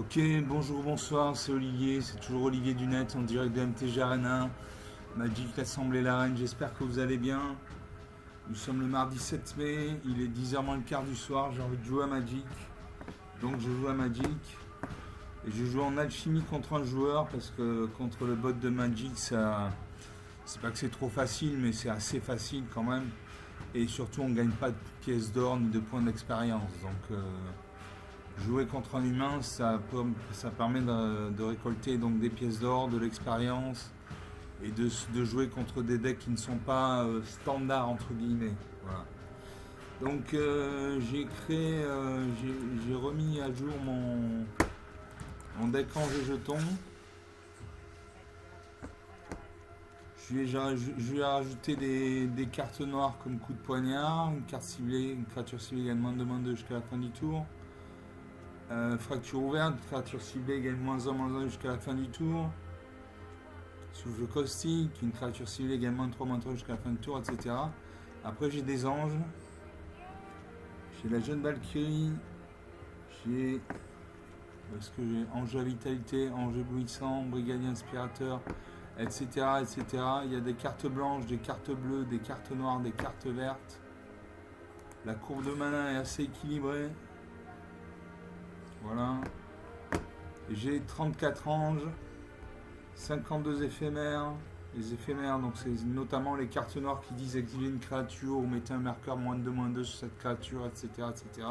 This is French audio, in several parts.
Ok, bonjour, bonsoir, c'est Olivier, c'est toujours Olivier du Net en direct de MTG Arena, Magic l'Assemblée la Reine, j'espère que vous allez bien. Nous sommes le mardi 7 mai, il est 10h moins le quart du soir, j'ai envie de jouer à Magic, donc je joue à Magic. Et je joue en alchimie contre un joueur parce que contre le bot de Magic, ça, c'est pas que c'est trop facile, mais c'est assez facile quand même. Et surtout, on gagne pas de pièces d'or ni de points d'expérience. Donc, jouer contre un humain, ça permet de récolter donc des pièces d'or, de l'expérience et de jouer contre des decks qui ne sont pas standards entre guillemets. Voilà. Donc j'ai remis à jour mon deck ange et jetons. Je lui ai rajouté des cartes noires comme coup de poignard, une carte ciblée, une créature ciblée gagne -2/-2 jusqu'à la fin du tour. Fracture ouverte, créature ciblée gagne -1/-1 jusqu'à la fin du tour. Souffle caustique, une créature ciblée gagne -3/-3 jusqu'à la fin du tour, etc. Après j'ai des anges. J'ai la jeune Valkyrie. J'ai. Est-ce que j'ai ange à vitalité, ange éblouissant, brigadier inspirateur, etc., etc. Il y a des cartes blanches, des cartes bleues, des cartes noires, des cartes vertes. La courbe de mana est assez équilibrée. Voilà. J'ai 34 anges, 52 éphémères. Les éphémères, donc c'est notamment les cartes noires qui disent exiler une créature ou mettez un marqueur -2/-2 sur cette créature, etc., etc.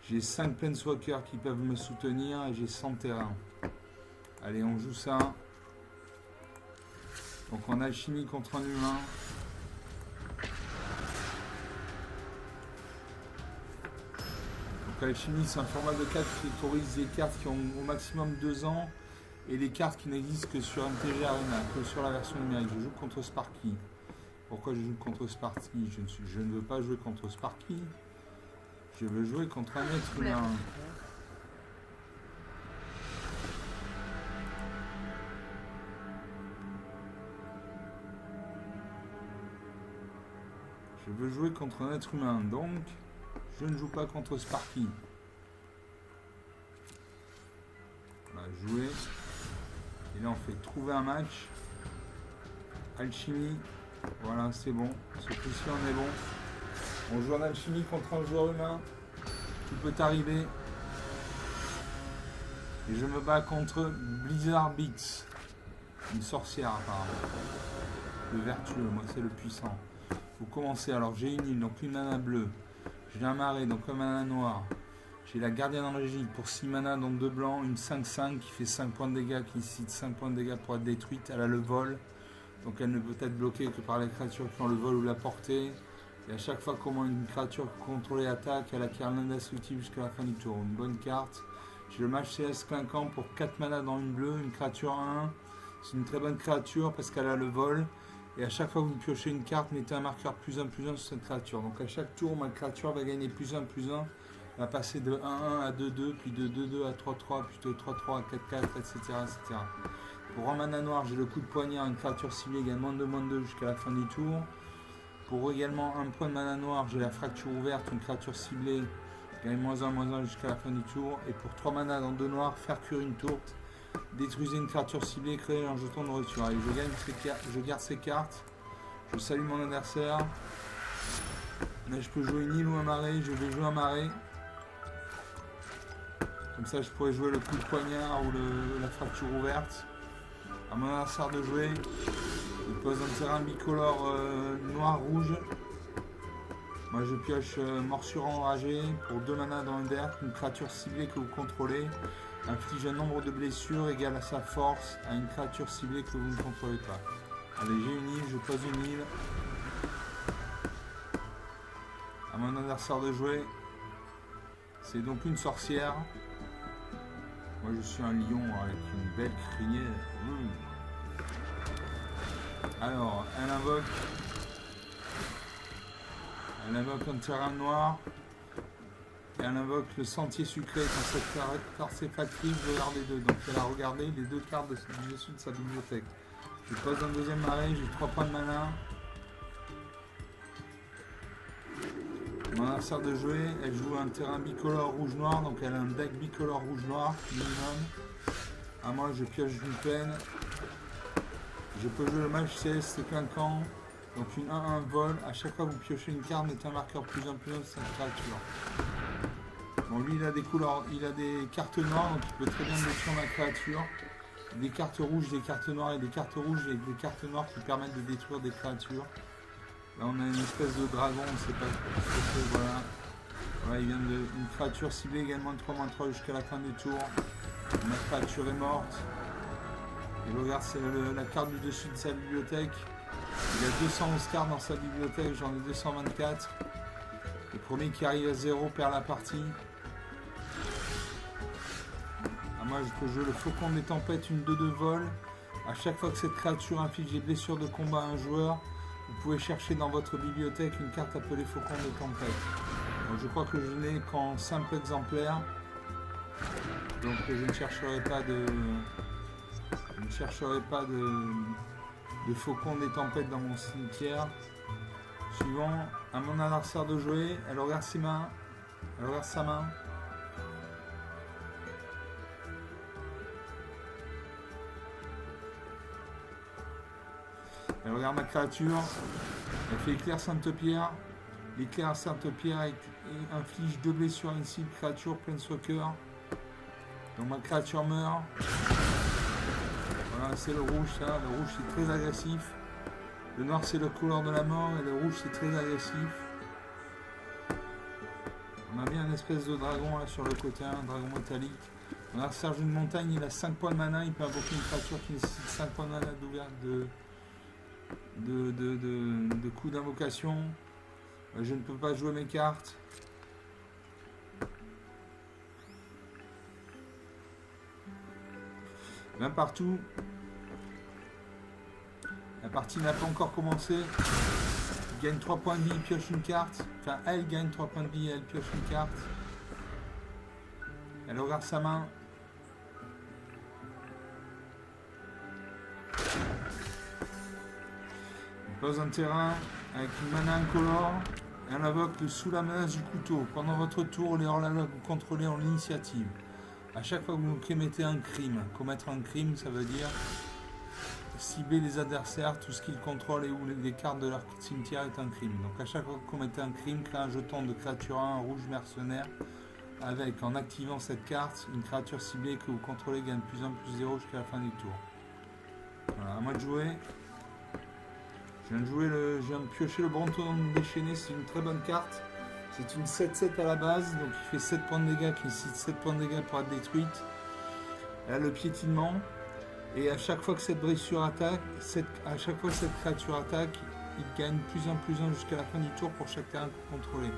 J'ai 5 planeswalkers qui peuvent me soutenir et j'ai 100 terrains. Allez, on joue ça. Donc en alchimie contre un humain. Donc alchimie, c'est un format de 4 qui autorise les cartes qui ont au maximum 2 ans et les cartes qui n'existent que sur MTG Arena, que sur la version numérique. Je joue contre Sparky. Pourquoi je joue contre Sparky? Je ne veux pas jouer contre Sparky. Je veux jouer contre un être humain. Je veux jouer contre un être humain, donc je ne joue pas contre Sparky. On va jouer. Et là on fait trouver un match. Alchimie. Voilà, c'est bon. Ce coup-ci on est bon. On joue en alchimie contre un joueur humain. Tout peut arriver. Et je me bats contre Blizzard Beats. Une sorcière apparemment. Le vertueux, moi c'est le puissant. Vous commencez, alors j'ai une île, donc une mana bleue. J'ai un marais, donc un mana noir. J'ai la gardienne angélique pour 6 mana, donc 2 blancs, une 5/5 qui fait 5 points de dégâts, qui cite 5 points de dégâts pour être détruite. Elle a le vol, donc elle ne peut être bloquée que par les créatures qui ont le vol ou la portée. Et à chaque fois qu'au une créature contrôlée attaque, elle acquiert l'indestructible jusqu'à la fin du tour. Une bonne carte. J'ai le mage CS clinquant pour 4 mana dans une bleue, une créature 1. C'est une très bonne créature parce qu'elle a le vol. Et à chaque fois que vous piochez une carte, mettez un marqueur +1/+1 sur cette créature. Donc à chaque tour, ma créature va gagner +1/+1. Elle va passer de 1/1 à 2/2, puis de 2/2 à 3/3, puis de 3/3 à 4/4, etc., etc. Pour un mana noir, j'ai le coup de poignard, une créature ciblée gagne -2/-2 jusqu'à la fin du tour. Pour également un point de mana noir, j'ai la fracture ouverte, une créature ciblée gagne -1/-1 jusqu'à la fin du tour. Et pour 3 mana dans 2 noirs, faire cuire une tourte. Détruisez une créature ciblée, créez un jeton de nourriture. Allez, je garde ces cartes. Je salue mon adversaire. Là, je peux jouer une île ou un marais. Je vais jouer un marais. Comme ça, je pourrais jouer le coup de poignard ou la fracture ouverte. À mon adversaire de jouer. Il pose un terrain bicolore noir-rouge. Moi, je pioche morsure enragée pour 2 mana dans un deck. Une créature ciblée que vous contrôlez inflige un nombre de blessures égal à sa force à une créature ciblée que vous ne contrôlez pas. Allez, j'ai une île, je pose une île. À mon adversaire de jouer. C'est donc une sorcière. Moi je suis un lion avec une belle crinière. Alors, elle invoque un terrain noir. Et elle invoque le sentier sucré quand cette carte c'est factrice, je regarde les deux. Donc elle a regardé les 2 cartes du dessus de sa bibliothèque. Je pose un deuxième marais, j'ai 3 points de mana. Mon adversaire de jouer, elle joue un terrain bicolore rouge-noir, donc elle a un deck bicolore rouge-noir minimum. À moi, je pioche une peine. Je peux jouer le match CS clinquant, donc une 1-1 vol. À chaque fois que vous piochez une carte, mettez un marqueur plus un plus un de cette créature. Bon, lui, il a des couleurs, il a des cartes noires, donc il peut très bien détruire ma créature. Des cartes rouges, des cartes noires et des cartes rouges et des cartes noires qui permettent de détruire des créatures. Là, on a une espèce de dragon, on ne sait pas ce que c'est, voilà. Voilà, il vient de une créature ciblée également de 3-3 jusqu'à la fin du tour. Ma créature est morte. Et regarde, c'est la carte du dessus de sa bibliothèque. Il a 211 cartes dans sa bibliothèque, j'en ai 224. Le premier qui arrive à 0 perd la partie. Ah, moi, je peux jouer le Faucon des Tempêtes, une 2-2 vol. À chaque fois que cette créature inflige des blessures de combat à un joueur, vous pouvez chercher dans votre bibliothèque une carte appelée Faucon des Tempêtes. Donc, je crois que je n'ai qu'en simple exemplaire. Donc je ne chercherai pas de Faucon des Tempêtes dans mon cimetière. Suivant à mon adversaire de jouer, elle regarde ses mains, elle regarde sa main. Elle regarde ma créature, elle fait éclair Sainte-Pierre. L'éclair Sainte-Pierre inflige 2 blessures à une cible créature Planeswalker. Donc ma créature meurt. Voilà, c'est le rouge, ça. Le rouge, c'est très agressif. Le noir, c'est la couleur de la mort. Et le rouge, c'est très agressif. On a bien une espèce de dragon là sur le côté, un dragon métallique. On a Serge d'une montagne, il a 5 points de mana. Il peut invoquer une créature qui nécessite 5 points de mana de coup d'invocation. Je ne peux pas jouer mes cartes. L'un partout. La partie n'a pas encore commencé. Il gagne 3 points de vie, il pioche une carte. Enfin, elle gagne 3 points de vie, elle pioche une carte. Elle regarde sa main. Elle pose un terrain avec une mana incolore. Et elle invoque sous la menace du couteau. Pendant votre tour, les hors-la-loi que vous contrôlez ont l'initiative. À chaque fois que vous commettez un crime, commettre un crime, ça veut dire cibler les adversaires, tout ce qu'ils contrôlent et où les cartes de leur cimetière est un crime. Donc à chaque fois que vous commettez un crime, créez un jeton de créature 1 rouge mercenaire avec, en activant cette carte, une créature ciblée que vous contrôlez gagne +1/+0 jusqu'à la fin du tour. Voilà, à moi de jouer. Je viens de piocher le Bronton déchaîné, c'est une très bonne carte. C'est une 7-7 à la base, donc il fait 7 points de dégâts, qui nécessite 7 points de dégâts pour être détruite. Elle a le piétinement. Et à chaque fois que cette blessure attaque, à chaque fois que cette créature attaque, il gagne +1/+1 jusqu'à la fin du tour pour chaque terrain que vous contrôlez.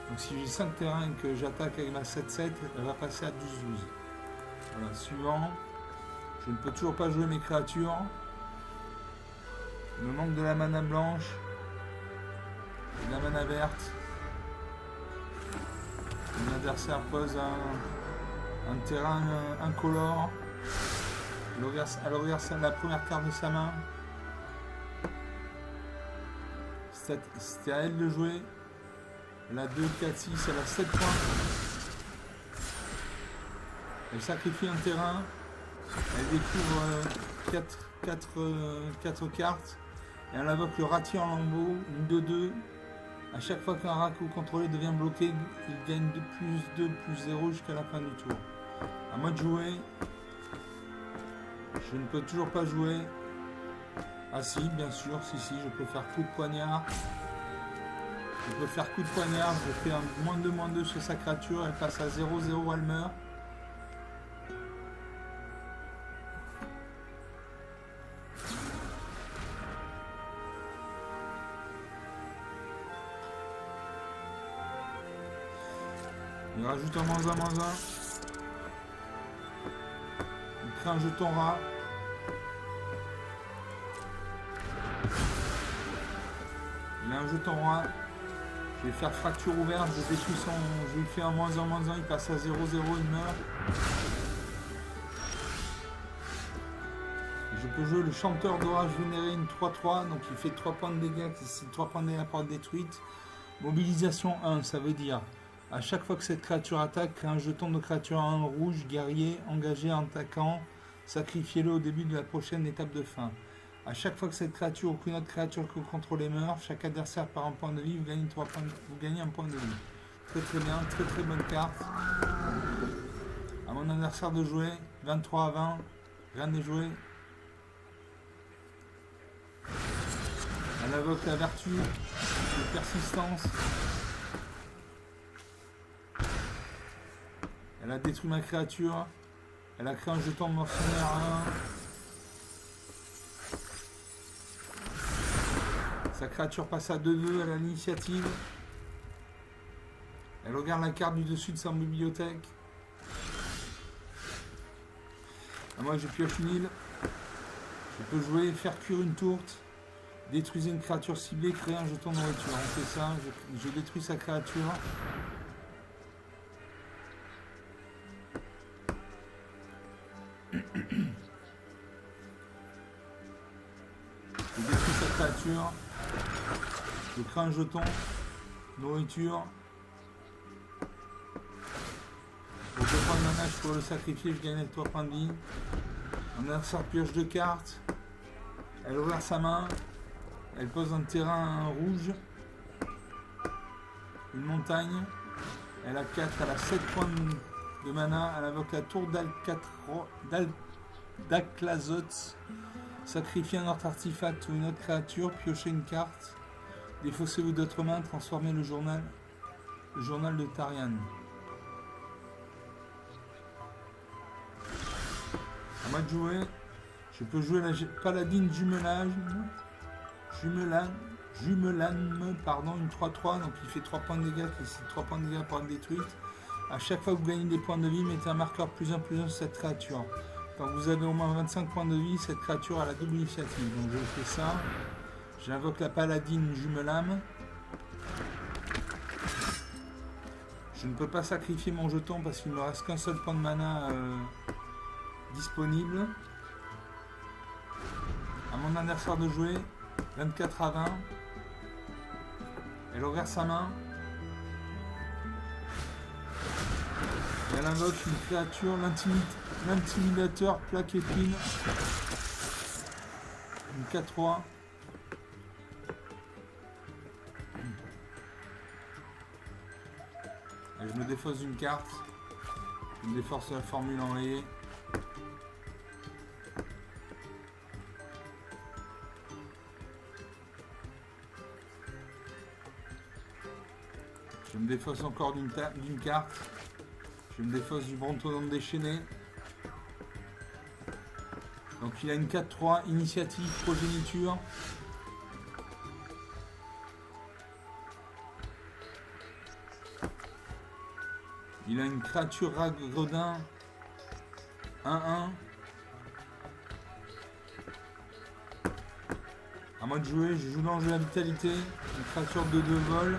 Donc si j'ai 5 terrains et que j'attaque avec ma 7-7, elle va passer à 12-12. Voilà, suivant. Je ne peux toujours pas jouer mes créatures. Il me manque de la mana blanche. Et de la mana verte. Mon adversaire pose un terrain incolore. Elle regarde la première carte de sa main. C'était à elle de jouer. Elle a 2, 4, 6, elle a 7 points. Elle sacrifie un terrain. Elle découvre 4 cartes. Et elle invoque le Ratier en lambeau, une 2-2. À chaque fois qu'un rat que vous contrôlez devient bloqué, il gagne de +2/+0 jusqu'à la fin du tour. À moi de jouer. Je ne peux toujours pas jouer. Ah si, bien sûr, si, je peux faire coup de poignard. Je peux faire coup de poignard, je fais un -2/-2 sur sa créature, elle passe à 0-0, elle meurt. Il rajoute un -1/-1. Il crée un jeton rat. Il a un jeton rat. Je vais faire fracture ouverte, je lui fais un -1/-1, il passe à 0-0, il meurt. Je peux jouer le chanteur d'orage vénéré, une 3-3, donc il fait 3 points de dégâts, c'est 3 points de dégâts pour être détruite. Mobilisation 1, ça veut dire à chaque fois que cette créature attaque, créez un jeton de créature 1 rouge, guerrier, engagé en attaquant, sacrifiez-le au début de la prochaine étape de fin. À chaque fois que cette créature ou qu'une autre créature que vous contrôlez meurt, chaque adversaire perd un point de vie, vous gagnez un point de vie. Très très bien, très très bonne carte. À mon adversaire de jouer, 23 à 20, rien n'est joué. Elle invoque la vertu de persistance. Elle a détruit ma créature. Elle a créé un jeton de mercenaire 1. Sa créature passe à 2-2, elle a l'initiative. Elle regarde la carte du dessus de sa bibliothèque. Et moi je pioche une île. Je peux jouer, faire cuire une tourte. Détruisez une créature ciblée, créer un jeton de nourriture. On fait ça, je détruis sa créature. Je détruis sa créature. Je crée un jeton. Nourriture. Pour 2 points de mana, je pourrais le sacrifier, je gagne 3 points de vie. Mon adversaire pioche 2 cartes. Elle ouvre sa main. Elle pose un terrain rouge. Une montagne. Elle a 4, elle a 7 points de mana. Elle invoque la tour d'Alclazoth. Sacrifiez un autre artefact ou une autre créature. Piochez une carte. Défaussez-vous d'autres mains. Transformez le journal de Tarian. À moi de jouer. Je peux jouer la paladine jumelane, pardon, une 3-3, donc il fait 3 points de dégâts, c'est 3 points de dégâts pour être détruite. À chaque fois que vous gagnez des points de vie, mettez un marqueur +1 sur cette créature. Quand vous avez au moins 25 points de vie, cette créature a la double initiative. Donc je fais ça. J'invoque la paladine jumelane. Je ne peux pas sacrifier mon jeton parce qu'il ne me reste qu'un seul point de mana disponible. À mon adversaire de jouer, 24 à 20. Elle ouvre sa main. Et elle invoque une créature, l'intimidateur, plaque épine. Une 4-3. Et je me défausse d'une carte. Je me déforce la formule enrayée. Je me défausse encore d'une carte. Je me défausse du Brontodon déchaîné. Donc il a une 4-3, initiative, progéniture. Il a une créature Ragredin 1-1. À moi de jouer, je joue l'enjeu à vitalité. Une créature de 2 vols.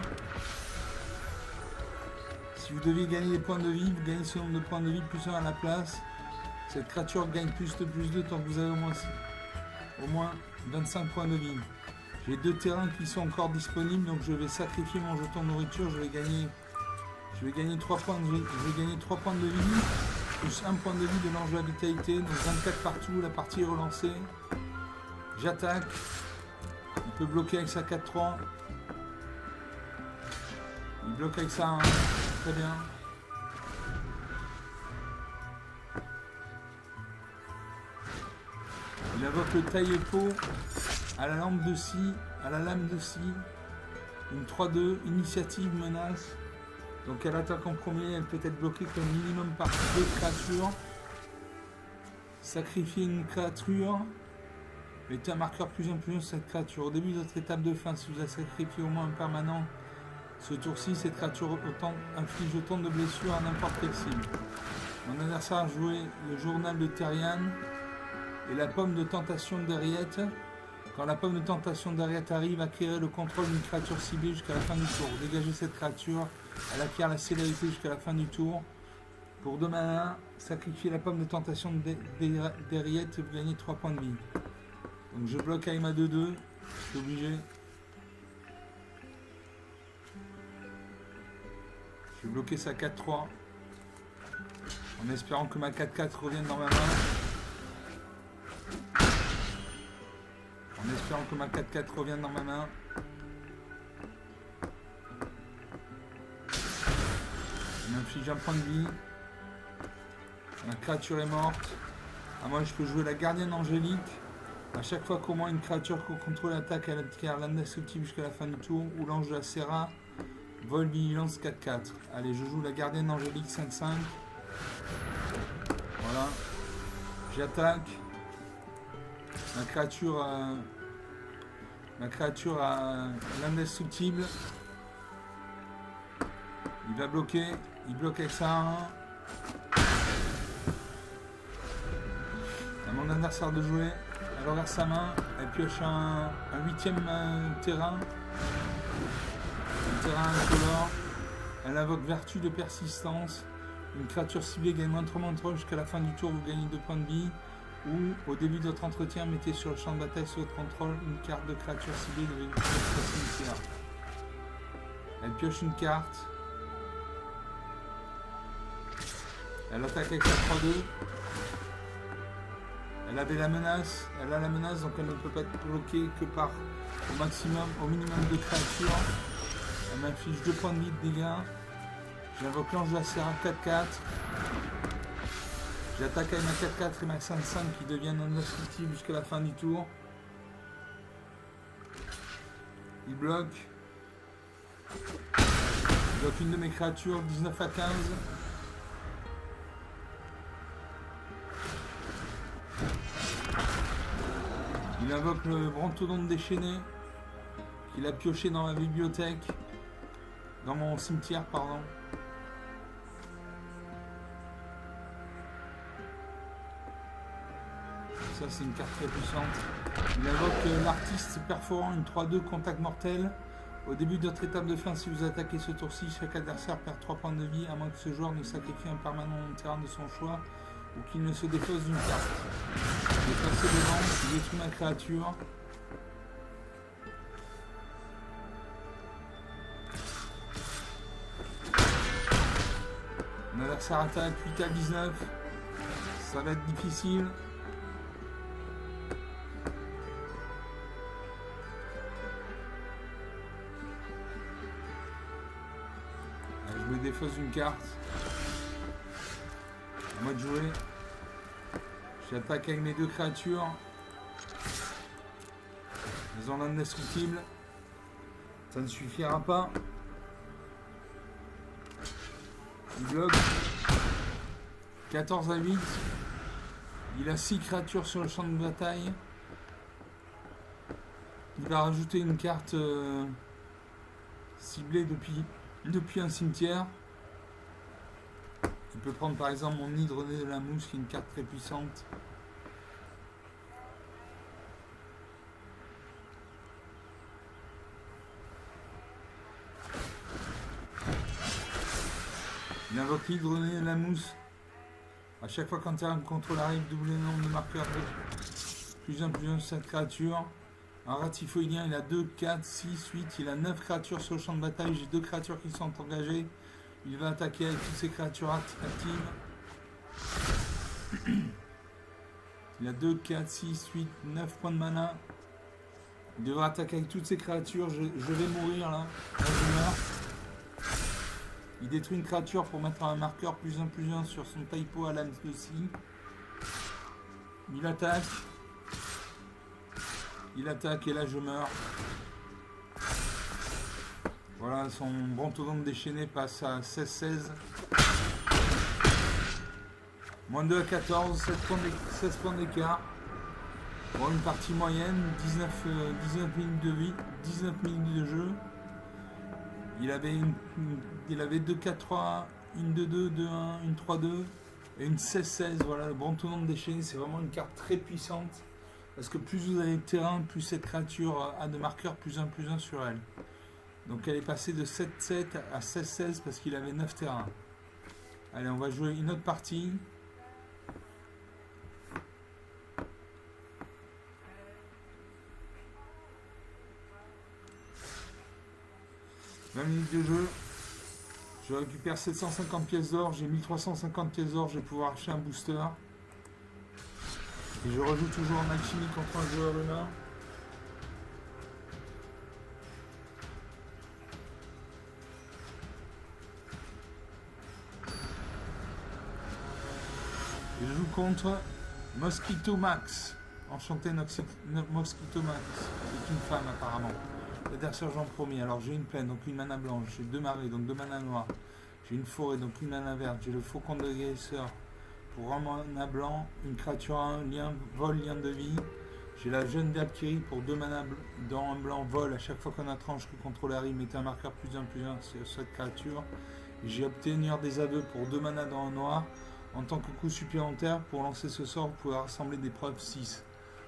Si vous deviez gagner des points de vie, vous gagnez ce nombre de points de vie +1 à la place. Cette créature gagne +2 tant que vous avez au moins 25 points de vie. J'ai 2 terrains qui sont encore disponibles, donc je vais sacrifier mon jeton de nourriture. Je vais gagner 3 points de vie. Je vais gagner 3 points de vie, plus 1 point de vie de l'enjeu à vitalité. Donc 24 partout, la partie est relancée. J'attaque. Il peut bloquer avec sa 4-3. Il bloque avec ça 1. Très bien. Il invoque le taille-peau à la lame de scie. Une 3-2, initiative, menace. Donc elle attaque en premier, elle peut être bloquée comme minimum par 2 créatures. Sacrifier une créature. Mettez un marqueur +1 sur cette créature. Au début de votre étape de fin, si vous avez sacrifié au moins un permanent ce tour-ci, cette créature inflige autant de blessures à n'importe quelle cible. Mon adversaire a joué le journal de Tarian et la pomme de tentation d'Ariette. Quand la pomme de tentation d'Ariette arrive, acquérez le contrôle d'une créature ciblée jusqu'à la fin du tour. Dégagez cette créature, elle acquiert la célérité jusqu'à la fin du tour. Pour 2 mana, sacrifiez la pomme de tentation d'Ariette et vous gagnez 3 points de vie. Donc je bloque avec ma 2-2, je suis obligé. Je vais bloquer sa 4-3. En espérant que ma 4-4 revienne dans ma main. En espérant que ma 4-4 revienne dans ma main. Il m'inflige un point de vie. Ma créature est morte. À moi, je peux jouer la gardienne angélique. À chaque fois qu'au moins une créature qu'on contrôle attaque, elle acquiert l'indestructible jusqu'à la fin du tour. Ou l'ange de la Serra. Vol vigilance 4-4. Allez, je joue la gardienne angélique 5-5. Voilà. J'attaque. Ma créature a l'indestructible. Il va bloquer. Il bloque avec ça. À mon adversaire de jouer. Elle regarde sa main. Elle pioche un 8ème terrain. Un terrain incolore. Elle invoque vertu de persistance. Une créature ciblée gagne -3/-3 jusqu'à la fin du tour. Vous gagnez 2 points de vie. Ou au début de votre entretien, mettez sur le champ de bataille sous votre contrôle une carte de créature ciblée de votre cimetière. Elle pioche une carte. Elle attaque avec sa 3-2. Elle avait la menace. Elle a la menace, donc elle ne peut pas être bloquée que par au minimum de créatures. Elle m'inflige 2 points de vie de dégâts. J'invoque l'ange de la Serra 4-4. J'attaque avec ma 4-4 et ma 5-5 qui deviennent indestructibles jusqu'à la fin du tour. Il bloque. Il bloque une de mes créatures, 19 à 15. Il invoque le Brontodonte déchaîné qu'il a pioché dans ma bibliothèque. Dans mon cimetière, pardon. Ça, c'est une carte très puissante. Il invoque l'artiste perforant, une 3-2 contact mortel. Au début de votre étape de fin, si vous attaquez ce tour-ci, chaque adversaire perd 3 points de vie, à moins que ce joueur ne sacrifie un permanent terrain de son choix ou qu'il ne se défausse d'une carte. Je vais passer devant, je détruis ma créature. Mon adversaire attaque 8 à 19. Ça va être difficile. Je me défausse d'une carte. À moi de jouer. J'attaque avec mes 2 créatures. Elles ont l'indestructible. Ça ne suffira pas. Il bloque. 14 à 8. Il a 6 créatures sur le champ de bataille. Il va rajouter une carte ciblée depuis un cimetière. Il peut prendre par exemple mon Hydronée de la Mousse, qui est une carte très puissante. Il invoque l'Hydronée de la Mousse. À chaque fois qu'un terrain de contrôle arrive, double le nombre de marqueurs de plus un de cette créature. Un ratifoïdien, il a 2, 4, 6, 8. Il a 9 créatures sur le champ de bataille. J'ai 2 créatures qui sont engagées. Il va attaquer avec toutes ces créatures actives. Il a 2, 4, 6, 8, 9 points de mana. Il devra attaquer avec toutes ces créatures. Je vais mourir là. Là, je meurs. Il détruit une créature pour mettre un marqueur +1/+1 sur son typo à l'âme aussi. Il attaque. Il attaque et là je meurs. Voilà, son Brontodonte déchaîné passe à 16-16. Moins 2 à 14, 16 points d'écart. Bon, une partie moyenne, 19 minutes de vie, 19 minutes de jeu. Il avait 2-4-3, une 2-2, 2-1, une 3-2 et une 16-16. Voilà, le Brontodonte déchaîné, c'est vraiment une carte très puissante. Parce que plus vous avez de terrain, plus cette créature a de marqueurs +1/+1 sur elle. Donc elle est passée de 7-7 à 16-16 parce qu'il avait 9 terrains. Allez, on va jouer une autre partie. « 20 minutes de jeu. Je récupère 750 pièces d'or, j'ai 1350 pièces d'or, je vais pouvoir acheter un booster. Et je rejoue toujours en alchimie contre un joueur humain. Et je joue contre Mosquito Max. Enchanté Mosquito Max. C'est une femme apparemment. L'adversaire j'en premier. Alors j'ai une plaine, donc une mana blanche. J'ai deux marées, donc deux mana noires. J'ai une forêt, donc une mana verte. J'ai le faucon de guérisseur. Pour un mana blanc, une créature à un lien, vol, lien de vie. J'ai la jeune Valkyrie pour 2 mana dans un blanc, vol. À chaque fois qu'on a tranche que contrôle arrive, mettez un marqueur +1/+1 sur cette créature. J'ai obtenir des aveux pour 2 mana dans un noir. En tant que coup supplémentaire, pour lancer ce sort, vous pouvez rassembler des preuves 6.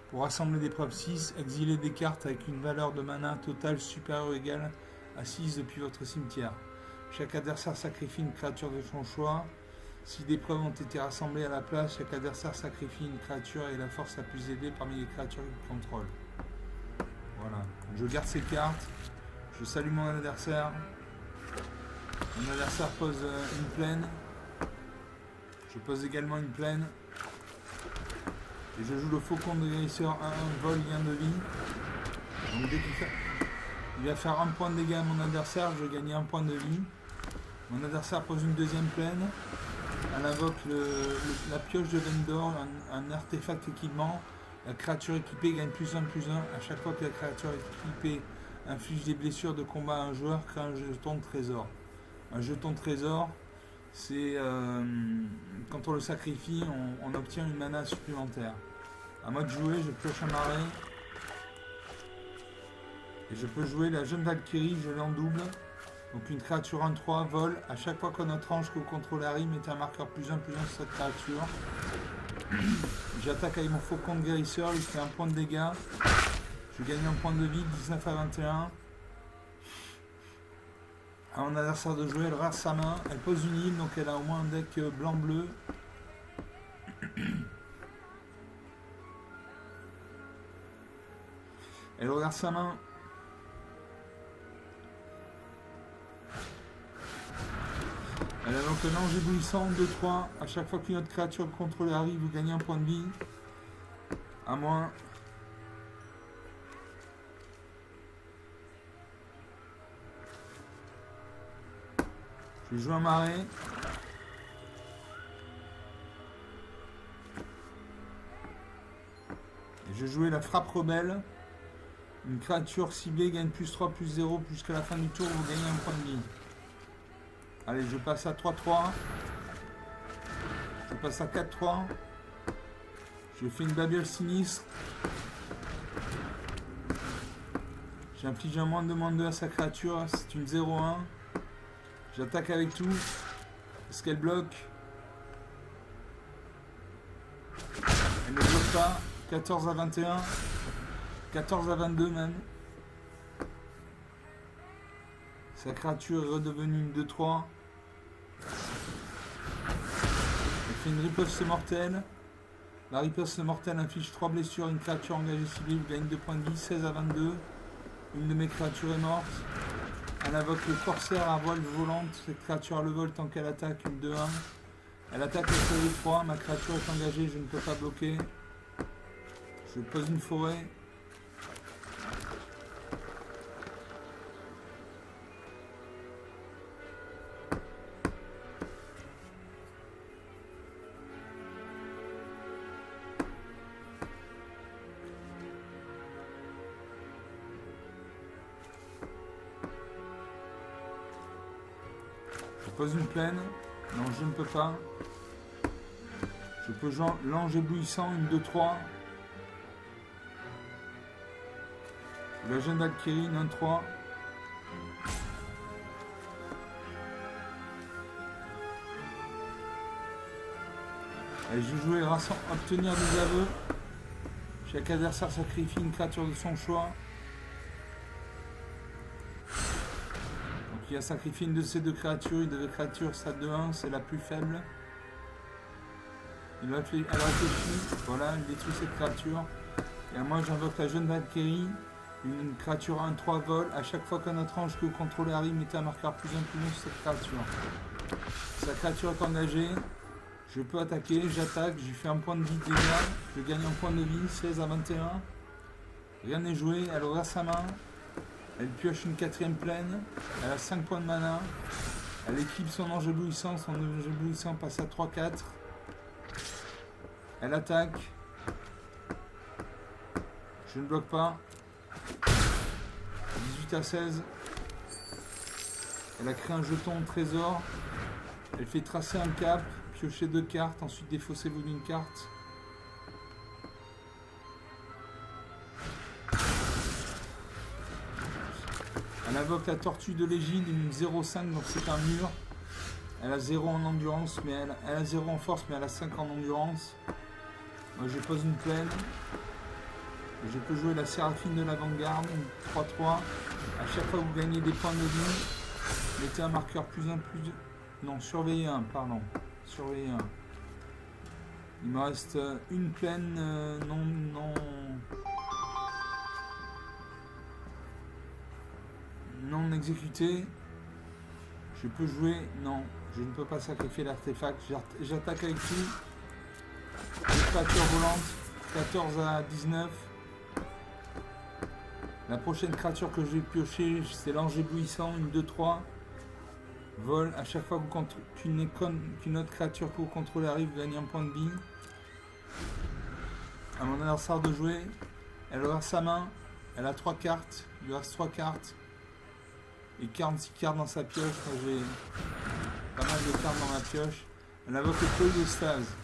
Pour rassembler des preuves 6, exilez des cartes avec une valeur de mana totale supérieure ou égale à 6 depuis votre cimetière. Chaque adversaire sacrifie une créature de son choix. Si des preuves ont été rassemblées à la place, chaque adversaire sacrifie une créature et la force la plus élevée parmi les créatures qu'il contrôle. Voilà. Je garde ces cartes. Je salue mon adversaire. Mon adversaire pose une plaine. Je pose également une plaine. Et je joue le faucon de guérisseur 1-1, vol, lien de vie. Donc dès il va faire 1 point de dégâts à mon adversaire, je vais gagner 1 point de vie. Mon adversaire pose une deuxième plaine. Elle invoque la pioche de Vendor, un artefact équipement. La créature équipée gagne +1/+1. À chaque fois que la créature équipée inflige des blessures de combat à un joueur, crée un jeton de trésor. Un jeton de trésor, c'est quand on le sacrifie, on obtient une mana supplémentaire. À moi de jouer, je pioche un marais. Et je peux jouer la jeune Valkyrie, je l'ai en double. Donc une créature 1-3, vol. À chaque fois qu'on a tranche que vous contrôlez arrive, mettez un marqueur +1/+1 sur cette créature. J'attaque avec mon faucon de guérisseur, il fait 1 point de dégâts. Je gagne 1 point de vie, 19 à 21. À mon adversaire de jouer, elle rase sa main, elle pose une île, donc elle a au moins un deck blanc-bleu. Elle regarde sa main. Elle a donc un ange éblouissant, 2-3. À chaque fois qu'une autre créature contrôlée arrive, vous gagnez 1 point de vie. À moins. Je vais jouer un marais. Et je vais jouer la frappe rebelle. Une créature ciblée gagne +3/+0 jusqu'à la fin du tour, vous gagnez 1 point de vie. Allez, je passe à 3-3. Je passe à 4-3. Je fais une babiole sinistre. J'inflige un -2/-2 à sa créature. C'est une 0-1. J'attaque avec tout. Est-ce qu'elle bloque? Elle ne bloque pas. 14 à 21. 14 à 22 même. Sa créature est redevenue une 2-3. Elle fait une riposte mortelle. La riposte mortelle inflige 3 blessures à une créature engagée ciblée. Vous gagnez 2 points de vie, 16 à 22. Une de mes créatures est morte. Elle invoque le corsaire à voile volante. Cette créature a le vol tant qu'elle attaque, une 2-1. Elle attaque le soleil 3. Ma créature est engagée, je ne peux pas bloquer. Je pose une forêt. Je pose une plaine. Non, je ne peux pas. Je peux l'ange éblouissant, une 2-3. La jeune Valkyrie, une 1-3. Et je jouais obtenir des aveux. Chaque adversaire sacrifie une créature de son choix. Il a sacrifié une de ces deux créatures, une de créatures stade de 1, c'est la plus faible. Elle réfléchit, voilà, elle détruit cette créature. Et à moi j'invoque la jeune Valkyrie. Une créature 1-3 vole. À chaque fois qu'un autre ange que vous contrôlez arrive, mettez un marqueur +1 + 1 sur cette créature. Sa créature est engagée. Je peux attaquer, j'attaque, j'ai fait un point de vie de dégâts. Je gagne un point de vie, 16 à 21. Rien n'est joué, elle ouvre sa main. Elle pioche une 4ème plaine. Elle a 5 points de mana. Elle équipe son ange éblouissant. Son ange éblouissant passe à 3-4. Elle attaque. Je ne bloque pas. 18 à 16. Elle a créé un jeton au trésor. Elle fait tracer un cap, piocher 2 cartes, ensuite défaussez-vous d'une carte. Elle invoque la tortue de l'égide, une 0,5, donc c'est un mur. Elle a 0 en endurance, mais elle a 0 en force, mais elle a 5 en endurance. Moi je pose une plaine. Je peux jouer la Séraphine de l'avant-garde, une 3-3. À chaque fois que vous gagnez des points de vie, mettez un marqueur +1 +2. Non, surveillez un, pardon. Surveillez un. Il me reste une plaine non exécutée. Je peux jouer. Non, je ne peux pas sacrifier l'artefact. J'attaque avec tout. Les créatures volantes. 14 à 19. La prochaine créature que je vais piocher, c'est l'ange éblouissant, une 2-3. Vol, à chaque fois qu'une autre créature que vous contrôlez arrive, vous gagnez un point de vie. À mon adversaire de jouer, elle ouvre sa main, elle a 3 cartes, il lui reste 3 cartes. Et 46 cartes dans sa pioche, moi j'ai pas mal de cartes dans ma pioche. Elle invoque le feu de stase.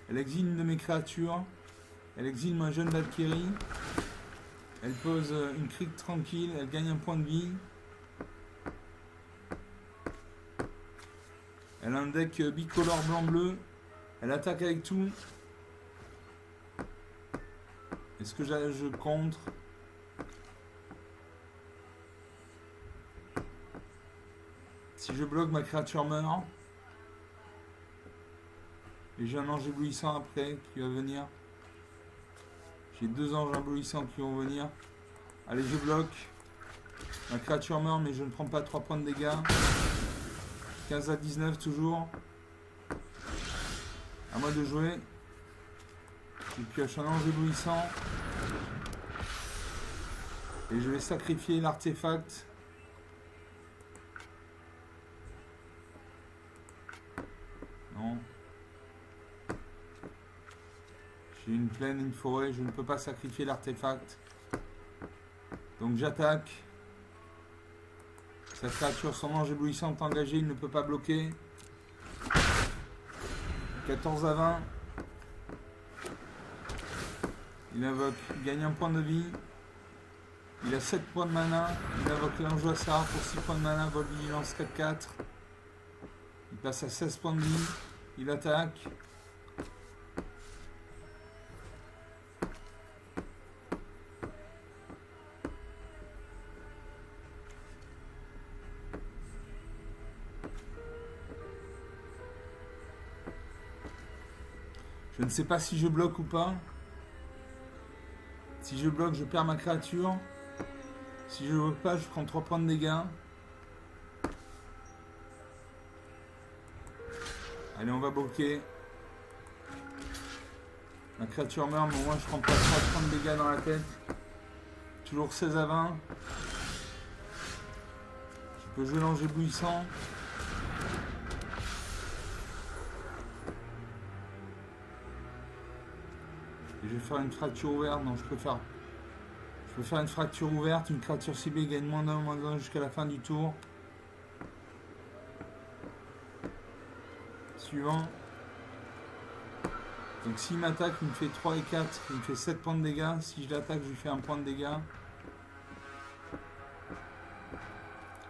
Elle exile une de mes créatures, elle exile ma jeune Valkyrie. Elle pose une crique tranquille, elle gagne un point de vie. Elle a un deck bicolore blanc-bleu. Elle attaque avec tout. Est-ce que je contre? Si je bloque, ma créature meurt. Et j'ai un ange éblouissant après qui va venir. J'ai 2 anges éblouissants qui vont venir. Allez, je bloque. Ma créature meurt, mais je ne prends pas 3 points de dégâts. 15 à 19 toujours. À moi de jouer. Je pioche un ange éblouissant. Et je vais sacrifier l'artefact. Non. J'ai une plaine, une forêt, je ne peux pas sacrifier l'artefact. Donc j'attaque. Sa créature, son ange éblouissant est engagé, il ne peut pas bloquer. 14 à 20. Il invoque, il gagne un point de vie. Il a 7 points de mana. Il invoque l'ange Assar pour 6 points de mana, vol vigilance 4-4. Il passe à 16 points de vie. Il attaque. Je ne sais pas si je bloque ou pas. Si je bloque, je perds ma créature. Si je ne bloque pas, je prends 3 points de dégâts. Allez, on va bloquer. Ma créature meurt, mais au moins je prends pas 3 points de dégâts dans la tête. Toujours 16 à 20. Je peux jouer l'ange éblouissant. Et je vais faire une fracture ouverte. Non, je peux faire une fracture ouverte. Une créature ciblée gagne -1 jusqu'à la fin du tour. Suivant. Donc s'il m'attaque, il me fait 3 et 4. Il me fait 7 points de dégâts. Si je l'attaque, je lui fais un point de dégâts.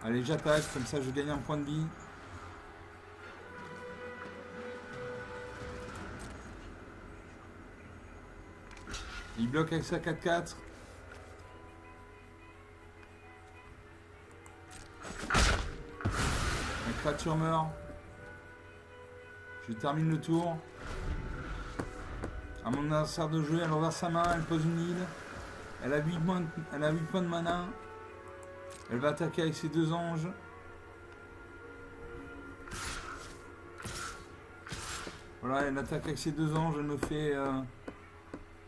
Allez, j'attaque. Comme ça, je gagne un point de vie. Il bloque avec sa 4-4. La créature meurt. Je termine le tour. À mon adversaire de jouer, elle ouvre sa main, elle pose une île. Elle a 8 points, elle a 8 points de mana. Elle va attaquer avec ses 2 anges. Voilà, elle attaque avec ses 2 anges. Elle me fait...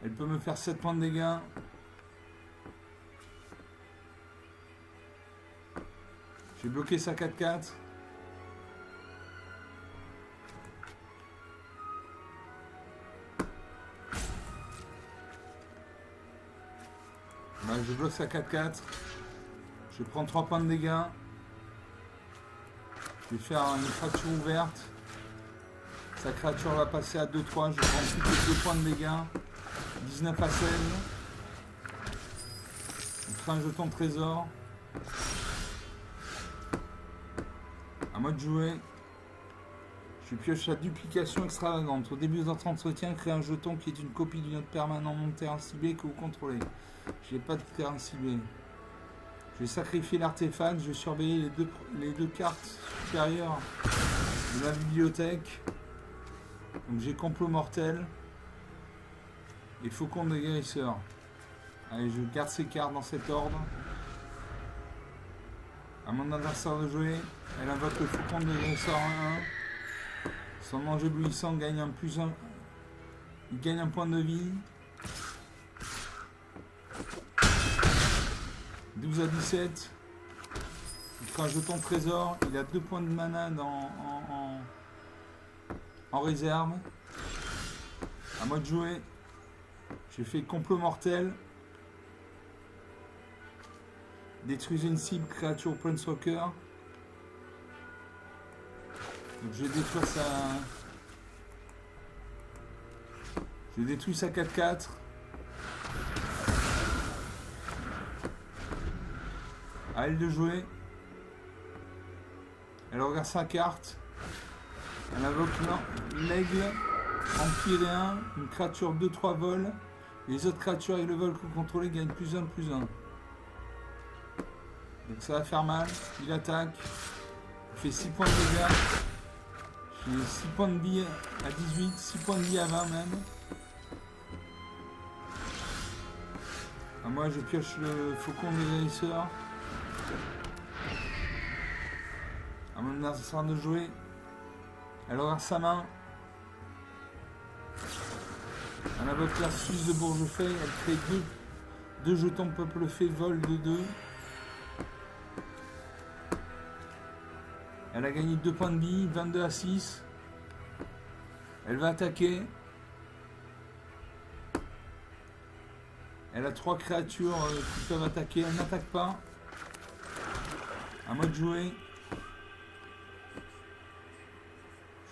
elle peut me faire 7 points de dégâts. J'ai bloqué sa 4-4. Là, je bloque sa 4-4. Je prends 3 points de dégâts. Je vais faire une fracture ouverte. Sa créature va passer à 2-3. Je prends ensuite les 2 points de dégâts. 19 à 16. Je crée un jeton de trésor. À moi de jouer. Je pioche la duplication extravagante. Au début de votre entretien, créez un jeton qui est une copie du note permanent de terrain ciblé que vous contrôlez. Je n'ai pas de terrain ciblé. Je vais sacrifier l'artefact. Je vais surveiller les deux cartes supérieures de la bibliothèque. Donc j'ai complot mortel et faucon de guérisseur. Allez, je garde ces cartes dans cet ordre. À mon adversaire de jouer, elle invoque le faucon de guérisseur 1-1. Son ange éblouissant gagne un plus 1. Il gagne un point de vie. 12 à 17. Il fera un jeton trésor. Il a 2 points de mana en réserve. À moi de jouer. J'ai fait complot mortel. Détruisez une cible, créature Planeswalker. Donc je vais détruire sa... Je détruis sa 4-4. À elle de jouer. Elle regarde sa carte. Elle invoque l'aigle. Empire 1. Une créature 2-3 vol. Les autres créatures et le vol que vous contrôlez gagnent +1, +1. Donc ça va faire mal. Il attaque. Il fait 6 points de dégâts. J'ai 6 points de vie à 18. 6 points de vie à 20 même. À moi je pioche le faucon de guérisseur. À mon adversaire de jouer. Elle regarde sa main. Elle invoque la Suisse de Bourgefeuille. Elle crée 2 jetons peuple fée vol de 2. Elle a gagné 2 points de vie, 22 à 6. Elle va attaquer. Elle a 3 créatures qui peuvent attaquer. Elle n'attaque pas. À moi de jouer.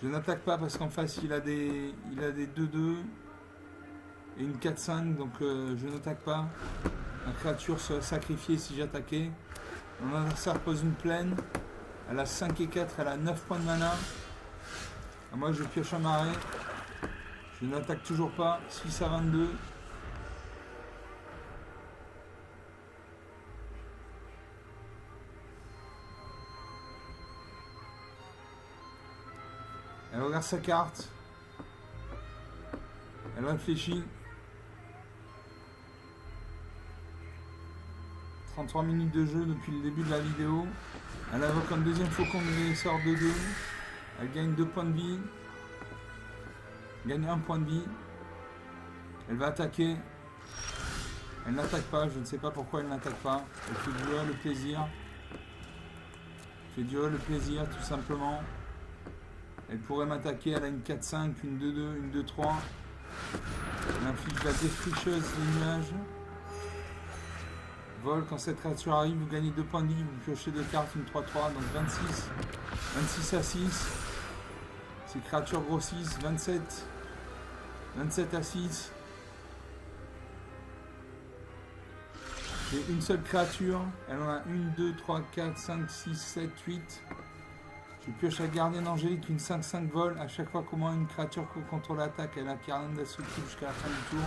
Je n'attaque pas parce qu'en face il a des 2-2 et une 4-5, donc je n'attaque pas. La créature serait sacrifiée si j'attaquais. Mon adversaire pose une plaine. Elle a 5 et 4, elle a 9 points de mana. À moi je pioche un marais. Je n'attaque toujours pas. 6 à 22. Elle regarde sa carte. Elle réfléchit. 33 minutes de jeu depuis le début de la vidéo. Elle invoque un deuxième faucon de guérisseur de 2. Elle gagne 2 points de vie. Elle gagne 1 point de vie. Elle va attaquer. Elle n'attaque pas. Je ne sais pas pourquoi elle n'attaque pas. Elle fait durer le plaisir. Elle fait durer le plaisir tout simplement. Elle pourrait m'attaquer. Elle a une 4-5, une 2-2, une 2-3. Elle inflige la défricheuse des nuages. Vol, quand cette créature arrive, vous gagnez 2 points de vie, vous piochez 2 cartes, une 3-3, donc 26. 26 à 6. Ces créatures grossissent, 27. 27 à 6. J'ai une seule créature, elle en a 1, 2, 3, 4, 5, 6, 7, 8. Je pioche la gardienne angélique, une 5-5 vol. À chaque fois qu'au moins une créature que vous contrôlez attaque, elle a carnet d'indestructible jusqu'à la fin du tour.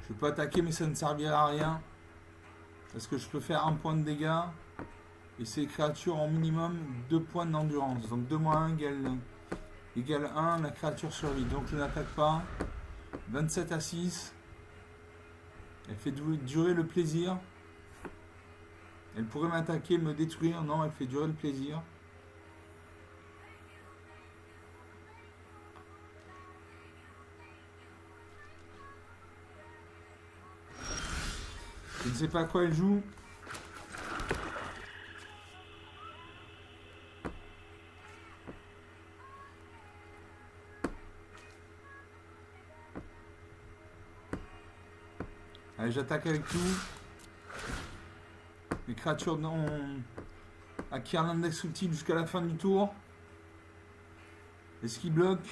Je peux attaquer mais ça ne servira à rien. Parce que je peux faire 1 point de dégâts. Et ces créatures ont minimum 2 points d'endurance. Donc 2 moins 1 égale égale 1, la créature survit. Donc je n'attaque pas. 27 à 6. Elle fait durer le plaisir. Elle pourrait m'attaquer, me détruire. Non, elle fait durer le plaisir. Je ne sais pas à quoi elle joue. Allez, j'attaque avec tout. Les créatures acquièrent l'indestructible jusqu'à la fin du tour. Est-ce qu'il bloque?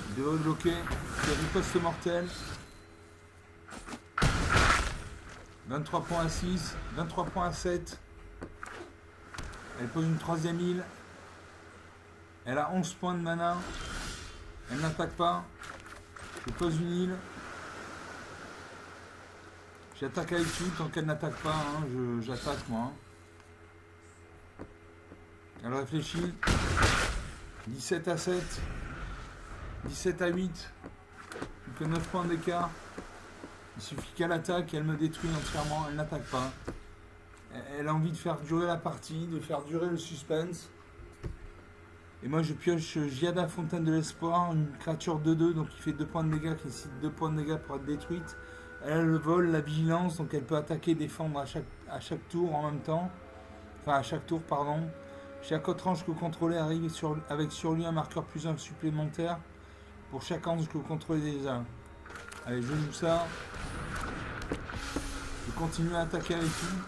Il devrait bloquer. Il y a riposte mortelle. 23 points à 6, 23 points à 7. Elle pose une troisième île. Elle a 11 points de mana. Elle n'attaque pas. Je pose une île. J'attaque avec tout tant qu'elle n'attaque pas. Hein, j'attaque moi. Elle réfléchit. 17 à 7. 17 à 8. Plus que 9 points d'écart. Il suffit qu'elle attaque et elle me détruit entièrement. Elle n'attaque pas. Elle a envie de faire durer la partie, de faire durer le suspense. Et moi je pioche Giada Fontaine de l'Espoir, une créature 2-2, donc qui fait 2 points de dégâts, qui nécessite 2 points de dégâts pour être détruite. Elle a le vol, la vigilance, donc elle peut attaquer et défendre à chaque tour en même temps. Enfin à chaque tour, pardon. Chaque autre ange que vous contrôlez arrive avec sur lui un marqueur +1 supplémentaire pour chaque ange que vous contrôlez déjà. Allez, je joue ça. Je continue à attaquer avec tout.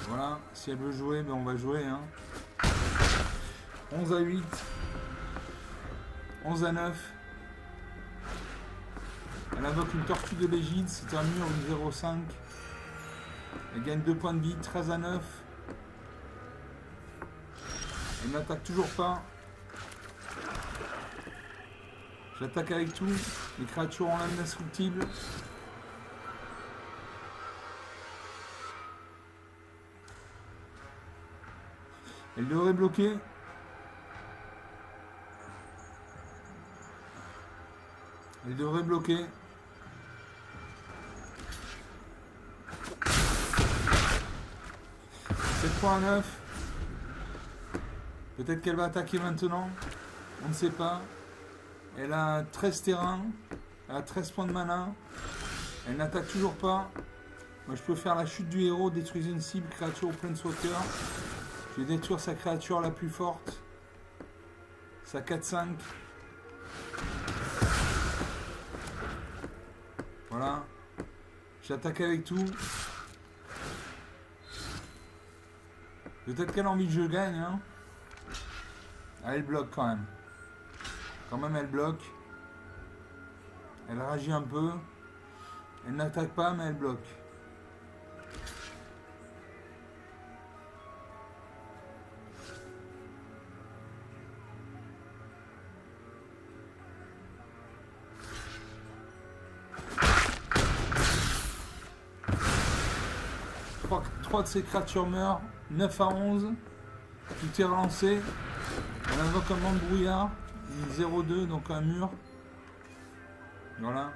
Voilà, si elle veut jouer, ben on va jouer. Hein. 11 à 8. 11 à 9. Elle invoque une tortue de l'égide, c'est un mur, une 0,5. Elle gagne 2 points de vie, 13 à 9. Elle n'attaque toujours pas. J'attaque avec tout. Les créatures ont l'indestructible. Elle devrait bloquer. Elle devrait bloquer. À 9. Peut-être qu'elle va attaquer maintenant. On ne sait pas. Elle a 13 terrains. Elle a 13 points de mana. Elle n'attaque toujours pas. Moi je peux faire la chute du héros, détruire une cible, créature au planeswalker. Je vais détruire sa créature la plus forte. Sa 4-5. Voilà. J'attaque avec tout. Peut-être qu'elle a envie que je gagne. Hein. Ah, elle bloque quand même. Quand même elle bloque. Elle réagit un peu. Elle n'attaque pas mais elle bloque. Trois de ces créatures meurent. 9 à 11. Tout est relancé. Elle invoque un vent de brouillard. Une 0,2, donc un mur. Voilà.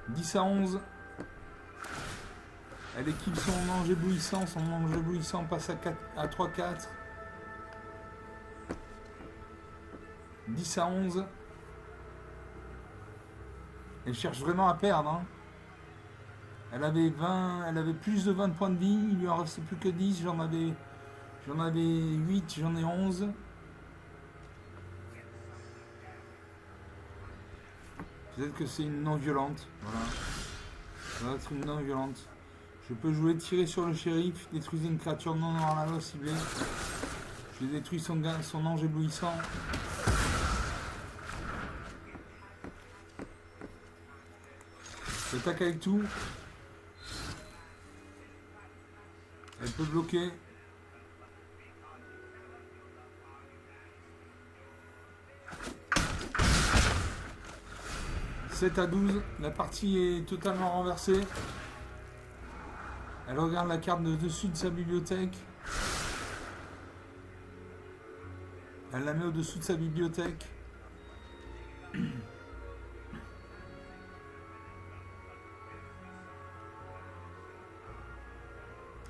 10 à 11. Elle équipe son ange éblouissant. Son ange éblouissant passe à 3-4. 10 à 11. Elle cherche vraiment à perdre. Hein. Elle avait plus de 20 points de vie. Il lui en restait plus que 10. J'en avais 8, j'en ai 11. Peut-être que c'est une non-violente. Voilà. Ça va être une non-violente. Je peux jouer tirer sur le shérif, détruire une créature non hors la loi ciblée. Je détruis son ange éblouissant. J'attaque avec tout. Elle peut bloquer. « 7 à 12, la partie est totalement renversée. Elle regarde la carte de dessus de sa bibliothèque. Elle la met au-dessous de sa bibliothèque.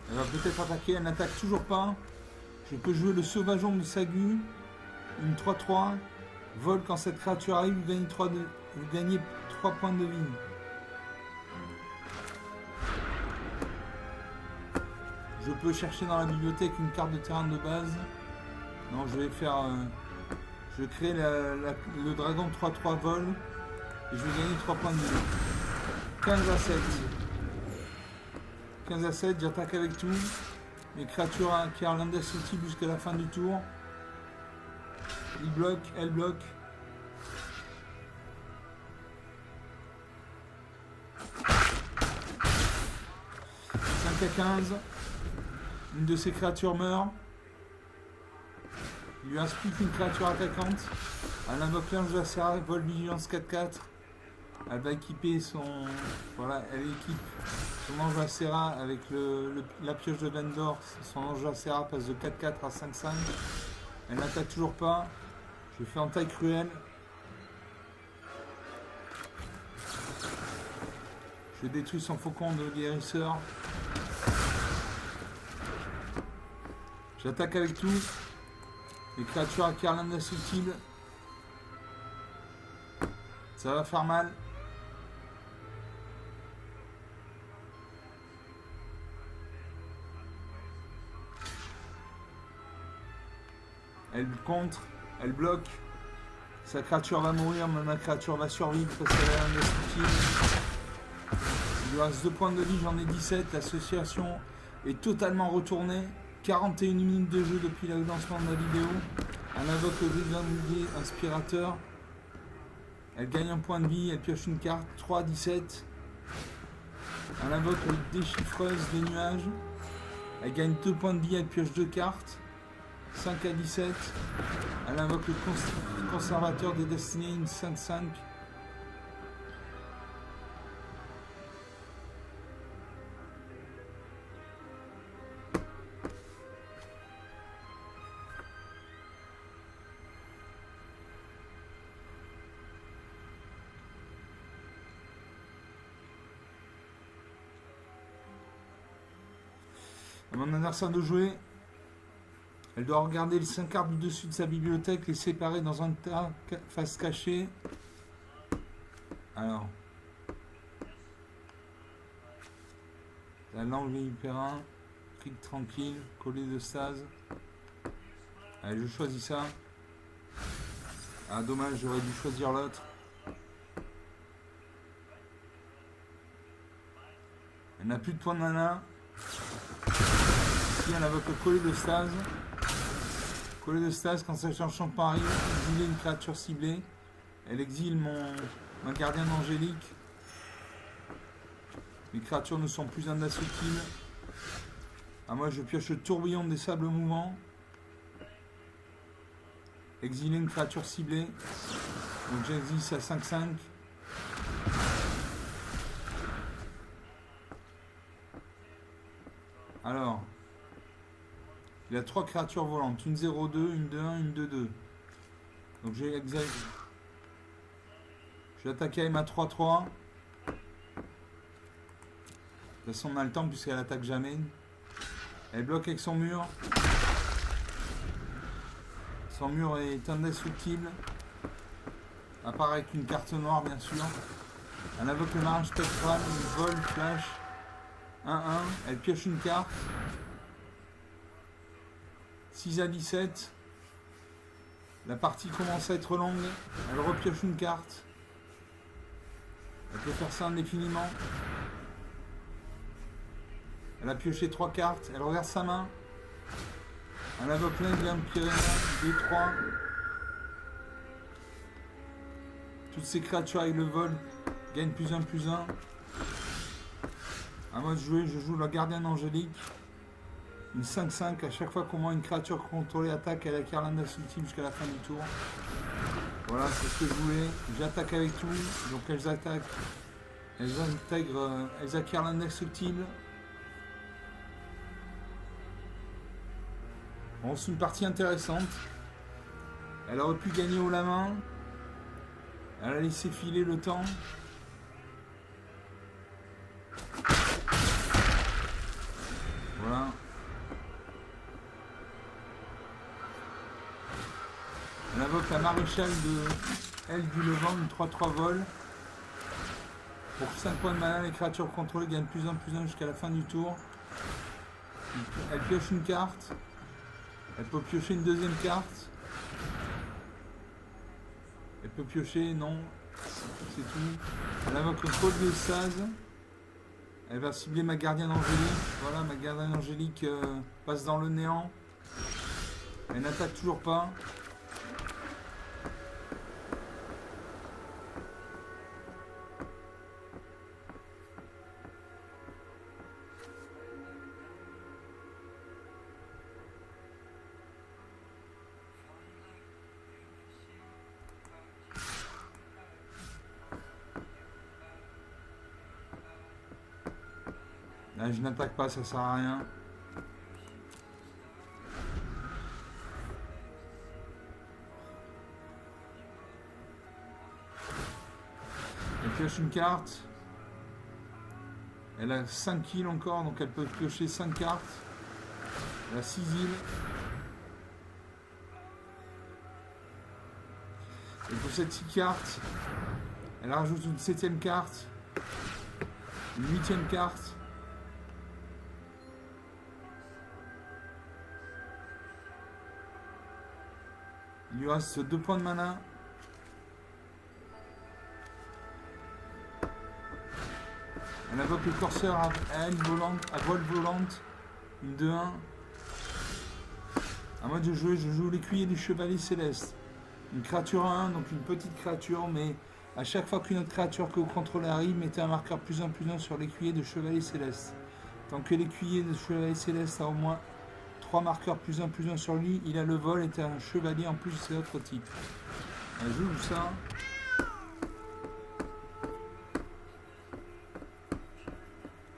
Elle va peut-être attaquer, elle n'attaque toujours pas. Je peux jouer le sauvageon de Sagu. Une 3-3. Vol quand cette créature arrive, vous gagnez 3 points de vie. Je peux chercher dans la bibliothèque une carte de terrain de base. Non, je vais faire... je vais créer le dragon 3-3 vol. Et je vais gagner 3 points de vie. 15 à 7. 15 à 7, j'attaque avec tout. Les créatures acquièrent l'indestructible jusqu'à la fin du tour. Il bloque, elle bloque. À 15, une de ces créatures meurt. Il lui reste plus qu'une créature attaquante. Elle invoque l'ange de la Serra, vol vigilance 4-4. Elle va équiper son. Voilà, elle équipe son ange de la Serra avec la pioche de Vendor. Son ange de la Serra passe de 4-4 à 5-5. Elle n'attaque toujours pas. Je fais en taille cruelle. Je détruis son faucon de guérisseur. J'attaque avec tout. Les créatures acquièrent l'indestructible. Ça va faire mal. Elle contre, elle bloque. Sa créature va mourir, mais ma créature va survivre parce qu'elle est indestructible. Il lui reste 2 points de vie, j'en ai 17. L'association est totalement retournée. 41 minutes de jeu depuis le lancement de la vidéo. Elle invoque le Grisandoulier Inspirateur. Elle gagne un point de vie, elle pioche une carte. 3 à 17. Elle invoque le Déchiffreuse des nuages. Elle gagne 2 points de vie, elle pioche 2 cartes. 5 à 17. Elle invoque le Conservateur des Destinées, une 5-5. À mon adversaire de jouer, elle doit regarder les 5 cartes du dessus de sa bibliothèque, les séparer dans un tas face cachée. Alors, la langue hyperin, cric tranquille, collier de stase. Allez, je choisis ça. Ah, dommage, j'aurais dû choisir l'autre. Elle n'a plus de points de mana. Ici, elle invoque le collier de stase. Collier de stase, quand ça change son pari, exiler une créature ciblée. Elle exile mon gardien angélique. Les créatures ne sont plus indestructibles. Ah, moi, je pioche le tourbillon des sables mouvants. Exiler une créature ciblée. Donc j'exile à 5-5. Alors, il y a 3 créatures volantes, une 0-2, une 2-1, une 2-2. Donc j'ai attaqué avec ma 3-3. De toute façon, on a le temps puisqu'elle attaque jamais. Elle bloque avec son mur. Son mur est indestructible. À part avec une carte noire, bien sûr. Elle invoque le marin spectral, vol, flash. 1-1, elle pioche une carte. 6 à 17. La partie commence à être longue. Elle repioche une carte. Elle peut faire ça indéfiniment. Elle a pioché 3 cartes. Elle regarde sa main. Elle invoque l'Empire 2-3. Toutes ces créatures avec le vol gagnent +1/+1. À moi de jouer, je joue le gardien angélique. Une 5-5, à chaque fois qu'au moins une créature contrôlée attaque, elle acquiert l'indestructible jusqu'à la fin du tour. Voilà, c'est ce que je voulais. J'attaque avec tout, donc elles attaquent. Elles acquièrent l'indestructible. Bon, c'est une partie intéressante. Elle aurait pu gagner haut la main. Elle a laissé filer le temps. Voilà. Elle invoque la maréchale de Elle du Levant, une 3-3 vol. Pour 5 points de mana, les créatures contrôlées gagnent plus en plus 1 jusqu'à la fin du tour. Elle pioche une carte. Elle peut piocher une deuxième carte. Elle peut piocher, non. C'est tout. Elle invoque le code de Saz. Elle va cibler ma gardienne angélique. Voilà, ma gardienne angélique passe dans le néant. Elle n'attaque toujours pas. Là, je n'attaque pas, ça sert à rien. Elle pioche une carte. Elle a 5 kills encore, donc elle peut piocher 5 cartes. Elle a 6 îles. Elle possède 6 cartes. Elle rajoute une 7ème carte. Une 8ème carte. Il lui reste 2 points de mana. Elle invoque le corsaire à voile volante. Une 2-1. À moi de jouer, je joue l'écuyer du chevalier céleste. Une créature à 1, donc une petite créature, mais à chaque fois qu'une autre créature que vous contrôlez arrive, mettez un marqueur +1/+1 sur l'écuyer de chevalier céleste. Tant que l'écuyer de chevalier céleste a au moins 3 marqueurs +1/+1 sur lui, il a le vol et est un chevalier en plus de ses autres types. Elle joue ça.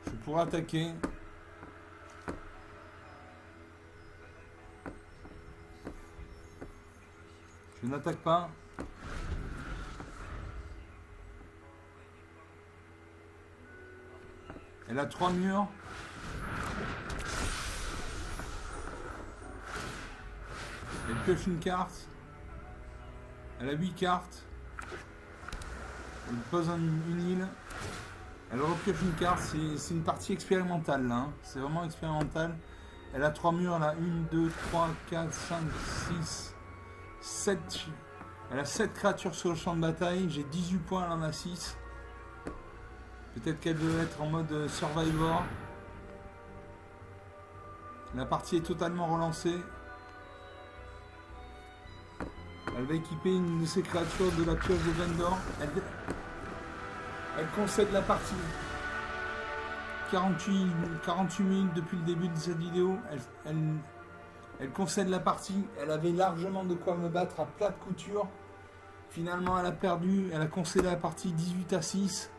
Je pourrais attaquer. Je n'attaque pas. Elle a 3 murs. Elle pioche une carte. Elle a 8 cartes. Elle pose une île. Elle repioche une carte. C'est une partie expérimentale là. Hein. C'est vraiment expérimental. Elle a 3 murs. Elle a 1, 2, 3, 4, 5, 6, 7. Elle a 7 créatures sur le champ de bataille. J'ai 18 points. Elle en a 6. Peut-être qu'elle veut être en mode Survivor. La partie est totalement relancée. Elle va équiper une de ses créatures de la pioche de Vendor. Elle concède la partie. 48 minutes depuis le début de cette vidéo. Elle concède la partie. Elle avait largement de quoi me battre à plat de couture. Finalement, elle a perdu. Elle a concédé la partie 18-6.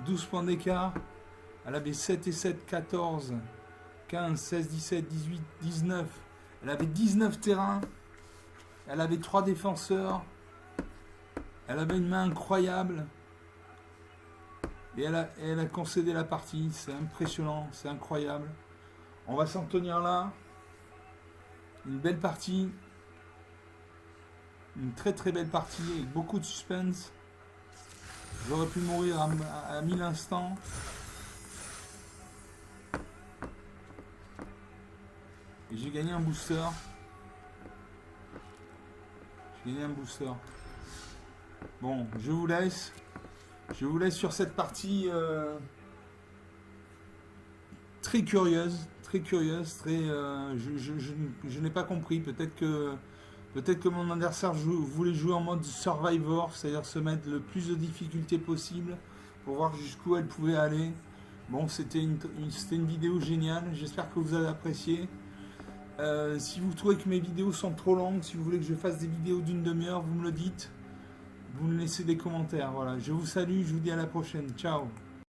12 points d'écart. Elle avait 7 et 7, 14, 15, 16, 17, 18, 19. Elle avait 19 terrains. Elle avait 3 défenseurs. Elle avait une main incroyable. Et elle a concédé la partie. C'est impressionnant, c'est incroyable. On va s'en tenir là. Une belle partie. Une très très belle partie avec beaucoup de suspense. J'aurais pu mourir à 1000 instants. Et j'ai gagné un booster. Bon, je vous laisse. Je vous laisse sur cette partie très curieuse. Je n'ai pas compris. Peut-être que mon adversaire voulait jouer en mode Survivor, c'est-à-dire se mettre le plus de difficultés possible pour voir jusqu'où elle pouvait aller. Bon, c'était une vidéo géniale. J'espère que vous avez apprécié. Si vous trouvez que mes vidéos sont trop longues, si vous voulez que je fasse des vidéos d'une demi-heure, vous me le dites. Vous me laissez des commentaires. Voilà. Je vous salue, je vous dis à la prochaine. Ciao.